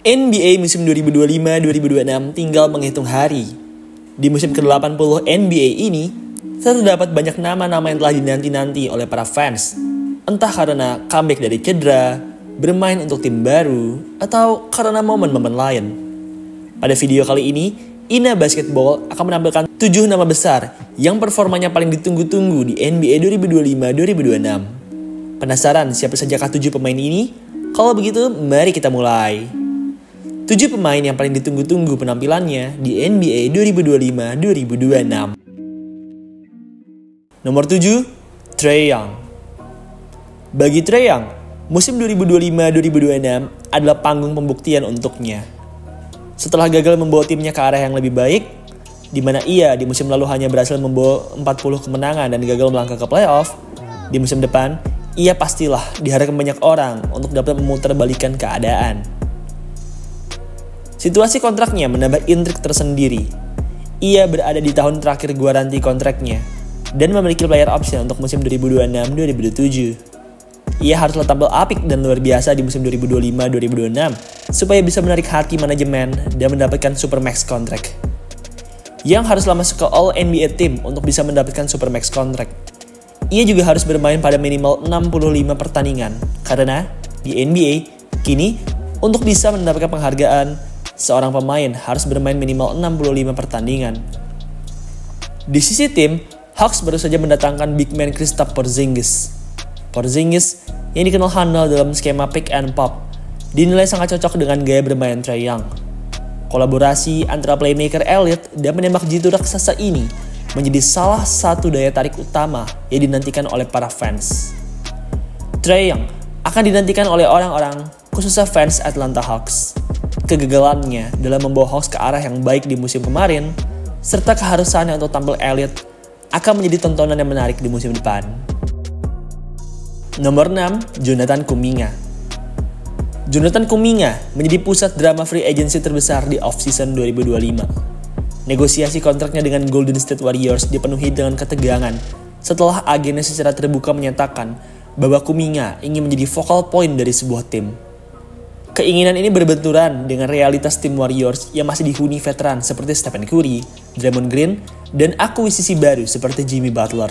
NBA musim 2025-2026 tinggal menghitung hari. Di musim ke-80 NBA ini, terdapat banyak nama-nama yang telah dinanti-nanti oleh para fans. Entah karena comeback dari cedera, bermain untuk tim baru, atau karena momen-momen lain. Pada video kali ini, Ina Basketball akan menampilkan 7 nama besar yang performanya paling ditunggu-tunggu di NBA 2025-2026. Penasaran siapa saja 7 pemain ini? Kalau begitu, mari kita mulai. 7 pemain yang paling ditunggu-tunggu penampilannya di NBA 2025-2026. Nomor 7, Trae Young. Bagi Trae Young, musim 2025-2026 adalah panggung pembuktian untuknya. Setelah gagal membawa timnya ke arah yang lebih baik, di mana ia di musim lalu hanya berhasil membawa 40 kemenangan dan gagal melangkah ke playoff, di musim depan, ia pastilah diharapkan banyak orang untuk dapat memutarbalikkan keadaan. Situasi kontraknya menambah intrik tersendiri. Ia berada di tahun terakhir garansi kontraknya dan memiliki player option untuk musim 2026-2027. Ia haruslah tampil apik dan luar biasa di musim 2025-2026 supaya bisa menarik hati manajemen dan mendapatkan supermax kontrak. Yang haruslah masuk ke All NBA Team untuk bisa mendapatkan supermax kontrak. Ia juga harus bermain pada minimal 65 pertandingan karena di NBA kini untuk bisa mendapatkan penghargaan, seorang pemain harus bermain minimal 65 pertandingan. Di sisi tim, Hawks baru saja mendatangkan big man Kristaps Porzingis. Porzingis yang dikenal handal dalam skema pick and pop, dinilai sangat cocok dengan gaya bermain Trae Young. Kolaborasi antara playmaker elit dan penembak jitu raksasa ini menjadi salah satu daya tarik utama yang dinantikan oleh para fans. Trae Young akan dinantikan oleh orang-orang, khususnya fans Atlanta Hawks. Kegagalannya dalam membawa Hawks ke arah yang baik di musim kemarin, serta keharusannya untuk tampil elit, akan menjadi tontonan yang menarik di musim depan. Nomor 6, Jonathan Kuminga. Jonathan Kuminga menjadi pusat drama free agency terbesar di off-season 2025. Negosiasi kontraknya dengan Golden State Warriors dipenuhi dengan ketegangan setelah agennya secara terbuka menyatakan bahwa Kuminga ingin menjadi focal point dari sebuah tim. Keinginan ini berbenturan dengan realitas tim Warriors yang masih dihuni veteran seperti Stephen Curry, Draymond Green, dan akuisisi baru seperti Jimmy Butler.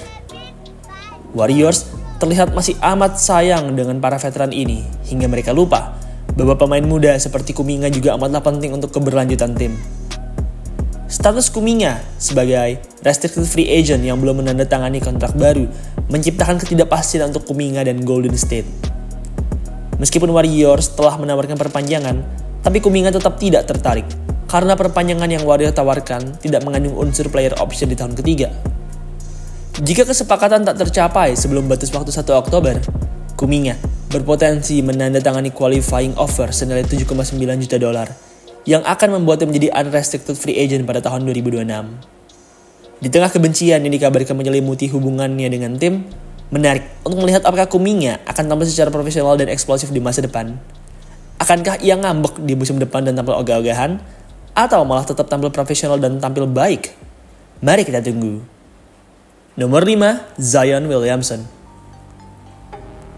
Warriors terlihat masih amat sayang dengan para veteran ini hingga mereka lupa bahwa pemain muda seperti Kuminga juga amatlah penting untuk keberlanjutan tim. Status Kuminga sebagai restricted free agent yang belum menandatangani kontrak baru menciptakan ketidakpastian untuk Kuminga dan Golden State. Meskipun Warriors telah menawarkan perpanjangan, tapi Kuminga tetap tidak tertarik karena perpanjangan yang Warriors tawarkan tidak mengandung unsur player option di tahun ketiga. Jika kesepakatan tak tercapai sebelum batas waktu 1 Oktober, Kuminga berpotensi menandatangani qualifying offer senilai $7,9 juta yang akan membuatnya menjadi unrestricted free agent pada tahun 2026. Di tengah kebencian yang dikabarkan menyelimuti hubungannya dengan tim, menarik untuk melihat apakah Kuminga akan tampil secara profesional dan eksplosif di masa depan. Akankah ia ngambek di musim depan dan tampil ogah-ogahan? Atau malah tetap tampil profesional dan tampil baik? Mari kita tunggu. Nomor 5, Zion Williamson.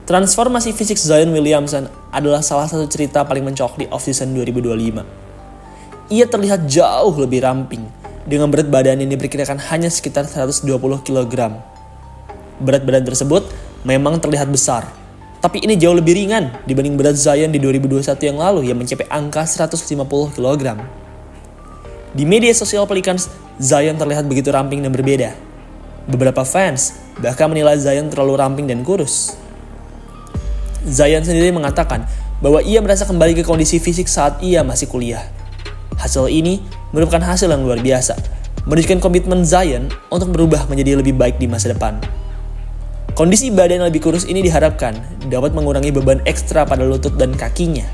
Transformasi fisik Zion Williamson adalah salah satu cerita paling mencolok di off-season 2025. Ia terlihat jauh lebih ramping, dengan berat badan yang diperkirakan hanya sekitar 120 kg. Berat badan tersebut memang terlihat besar, tapi ini jauh lebih ringan dibanding berat Zion di 2021 yang lalu yang mencapai angka 150 kg. Di media sosial Pelicans, Zion terlihat begitu ramping dan berbeda. Beberapa fans bahkan menilai Zion terlalu ramping dan kurus. Zion sendiri mengatakan bahwa ia merasa kembali ke kondisi fisik saat ia masih kuliah. Hasil ini merupakan hasil yang luar biasa, menunjukkan komitmen Zion untuk berubah menjadi lebih baik di masa depan. Kondisi badan yang lebih kurus ini diharapkan dapat mengurangi beban ekstra pada lutut dan kakinya.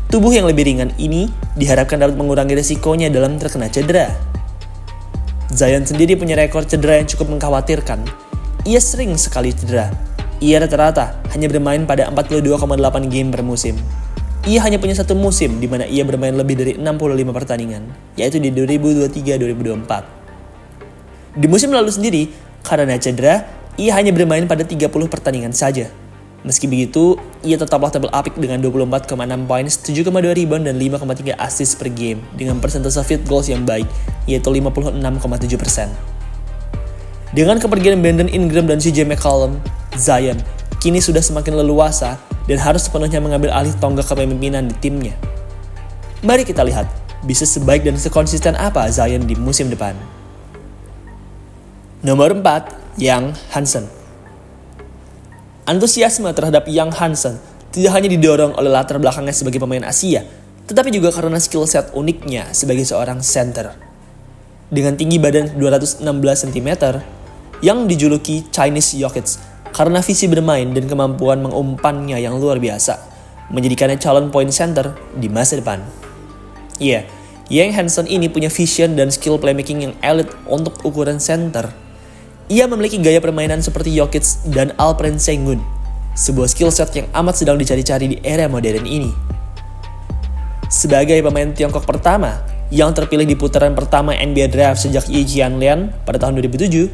Tubuh yang lebih ringan ini diharapkan dapat mengurangi risikonya dalam terkena cedera. Zion sendiri punya rekor cedera yang cukup mengkhawatirkan. Ia sering sekali cedera. Ia rata-rata hanya bermain pada 42,8 game per musim. Ia hanya punya satu musim di mana ia bermain lebih dari 65 pertandingan, yaitu di 2023-2024. Di musim lalu sendiri, karena cedera, ia hanya bermain pada 30 pertandingan saja. Meski begitu, ia tetaplah tampil apik dengan 24,6 poin, 7,2 rebound, dan 5,3 assist per game dengan persentase field goals yang baik, yaitu 56,7%. Dengan kepergian Brandon Ingram dan CJ McCollum, Zion kini sudah semakin leluasa dan harus sepenuhnya mengambil alih tonggak kepemimpinan di timnya. Mari kita lihat, bisa sebaik dan sekonsisten apa Zion di musim depan. Nomor 4, Young Hansen. Antusiasme terhadap Young Hansen tidak hanya didorong oleh latar belakangnya sebagai pemain Asia, tetapi juga karena skill set uniknya sebagai seorang center. Dengan tinggi badan 216 cm, yang dijuluki Chinese Jokic karena visi bermain dan kemampuan mengumpannya yang luar biasa, menjadikannya calon point center di masa depan. Young Hansen ini punya vision dan skill playmaking yang elite untuk ukuran center. Ia memiliki gaya permainan seperti Jokic dan Alperen Sengun, sebuah skill set yang amat sedang dicari-cari di era modern ini. Sebagai pemain Tiongkok pertama yang terpilih di putaran pertama NBA Draft sejak Ye Jianlian pada tahun 2007,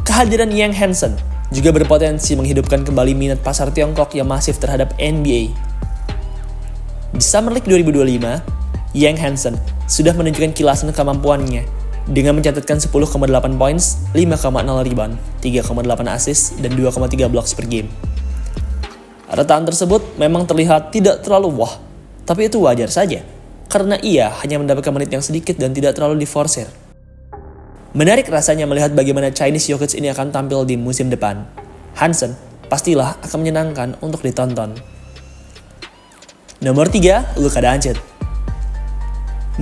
kehadiran Young Hansen juga berpotensi menghidupkan kembali minat pasar Tiongkok yang masif terhadap NBA. Di Summer League 2025, Young Hansen sudah menunjukkan kilasan kemampuannya dengan mencatatkan 10,8 points, 5,0 rebound, 3,8 assist, dan 2,3 blocks per game. Rataan tersebut memang terlihat tidak terlalu wah, tapi itu wajar saja, karena ia hanya mendapatkan menit yang sedikit dan tidak terlalu diforsir. Menarik rasanya melihat bagaimana Chinese Jokic ini akan tampil di musim depan. Hansen pastilah akan menyenangkan untuk ditonton. Nomor 3, Luka Doncic.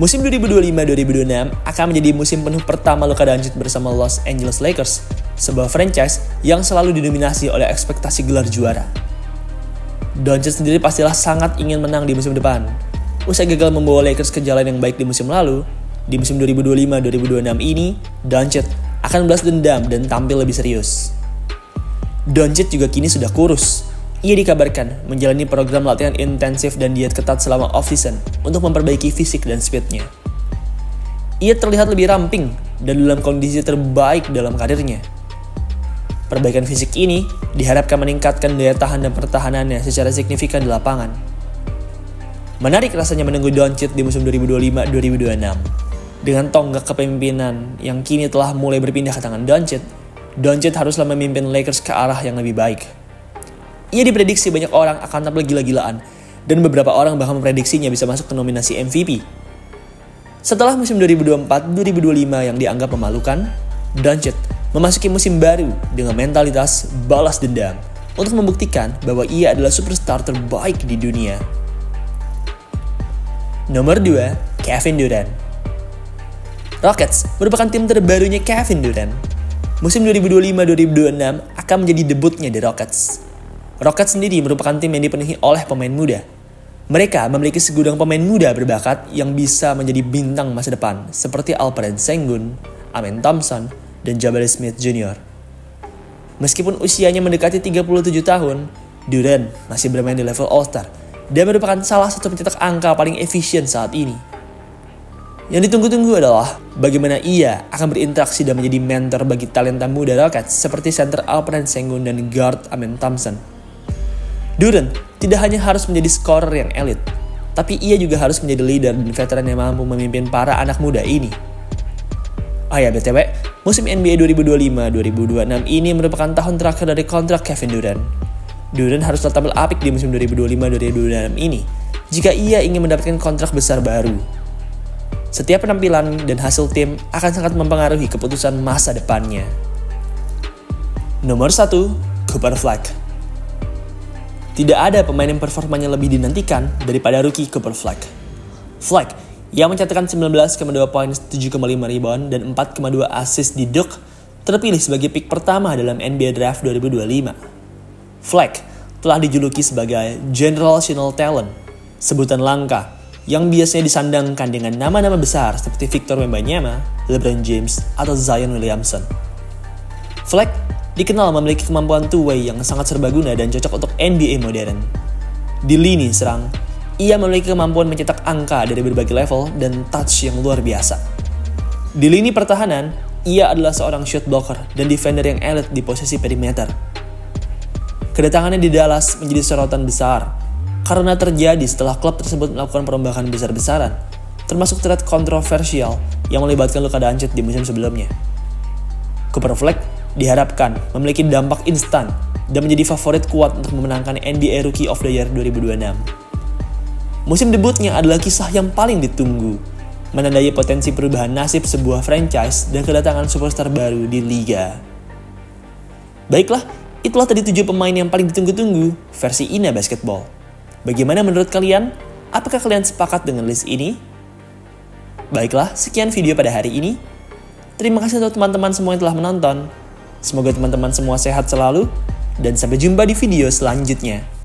Musim 2025-2026 akan menjadi musim penuh pertama Luka Doncic bersama Los Angeles Lakers, sebuah franchise yang selalu didominasi oleh ekspektasi gelar juara. Doncic sendiri pastilah sangat ingin menang di musim depan. Usai gagal membawa Lakers ke jalan yang baik di musim lalu, di musim 2025-2026 ini, Doncic akan balas dendam dan tampil lebih serius. Doncic juga kini sudah kurus. Ia dikabarkan menjalani program latihan intensif dan diet ketat selama off-season untuk memperbaiki fisik dan speednya. Ia terlihat lebih ramping dan dalam kondisi terbaik dalam karirnya. Perbaikan fisik ini diharapkan meningkatkan daya tahan dan pertahanannya secara signifikan di lapangan. Menarik rasanya menunggu Doncic di musim 2025-2026. Dengan tonggak kepemimpinan yang kini telah mulai berpindah ke tangan Doncic haruslah memimpin Lakers ke arah yang lebih baik. Ia diprediksi banyak orang akan tampil gila-gilaan, dan beberapa orang bahkan memprediksinya bisa masuk ke nominasi MVP. Setelah musim 2024-2025 yang dianggap memalukan, Doncic memasuki musim baru dengan mentalitas balas dendam untuk membuktikan bahwa ia adalah superstar terbaik di dunia. Nomor 2, Kevin Durant. Rockets merupakan tim terbarunya Kevin Durant. Musim 2025-2026 akan menjadi debutnya di Rockets. Rockets sendiri merupakan tim yang dipenuhi oleh pemain muda. Mereka memiliki segudang pemain muda berbakat yang bisa menjadi bintang masa depan, seperti Alperen Sengun, Amen Thompson, dan Jabari Smith Jr. Meskipun usianya mendekati 37 tahun, Durant masih bermain di level All-Star dan merupakan salah satu pencetak angka paling efisien saat ini. Yang ditunggu-tunggu adalah bagaimana ia akan berinteraksi dan menjadi mentor bagi talenta muda Rockets seperti center Alperen Sengun dan guard Amen Thompson. Durant tidak hanya harus menjadi scorer yang elit, tapi ia juga harus menjadi leader dan veteran yang mampu memimpin para anak muda ini. BTW, musim NBA 2025-2026 ini merupakan tahun terakhir dari kontrak Kevin Durant. Durant harus tampil apik di musim 2025-2026 ini jika ia ingin mendapatkan kontrak besar baru. Setiap penampilan dan hasil tim akan sangat mempengaruhi keputusan masa depannya. Nomor 1, Cooper Flag. Tidak ada pemain yang performanya lebih dinantikan daripada rookie Cooper Flag. Flag yang mencatatkan 19,2 poin, 7,5 rebound, dan 4,2 assist di Duke terpilih sebagai pick pertama dalam NBA Draft 2025. Flag telah dijuluki sebagai generational talent, sebutan langka yang biasanya disandangkan dengan nama-nama besar seperti Victor Wembanyama, LeBron James, atau Zion Williamson. Flag dikenal memiliki kemampuan two-way yang sangat serbaguna dan cocok untuk NBA modern. Di lini serang, ia memiliki kemampuan mencetak angka dari berbagai level dan touch yang luar biasa. Di lini pertahanan, ia adalah seorang shot blocker dan defender yang elite di posisi perimeter. Kedatangannya di Dallas menjadi sorotan besar karena terjadi setelah klub tersebut melakukan perombakan besar-besaran, termasuk trade kontroversial yang melibatkan Luka Doncic di musim sebelumnya. Cooper Fleck diharapkan memiliki dampak instan dan menjadi favorit kuat untuk memenangkan NBA Rookie of the Year 2026. Musim debutnya adalah kisah yang paling ditunggu, menandai potensi perubahan nasib sebuah franchise dan kedatangan superstar baru di liga. Baiklah, itulah tadi 7 pemain yang paling ditunggu-tunggu versi Ina Basketball. Bagaimana menurut kalian? Apakah kalian sepakat dengan list ini? Baiklah, sekian video pada hari ini. Terima kasih untuk teman-teman semua yang telah menonton. Semoga teman-teman semua sehat selalu, dan sampai jumpa di video selanjutnya.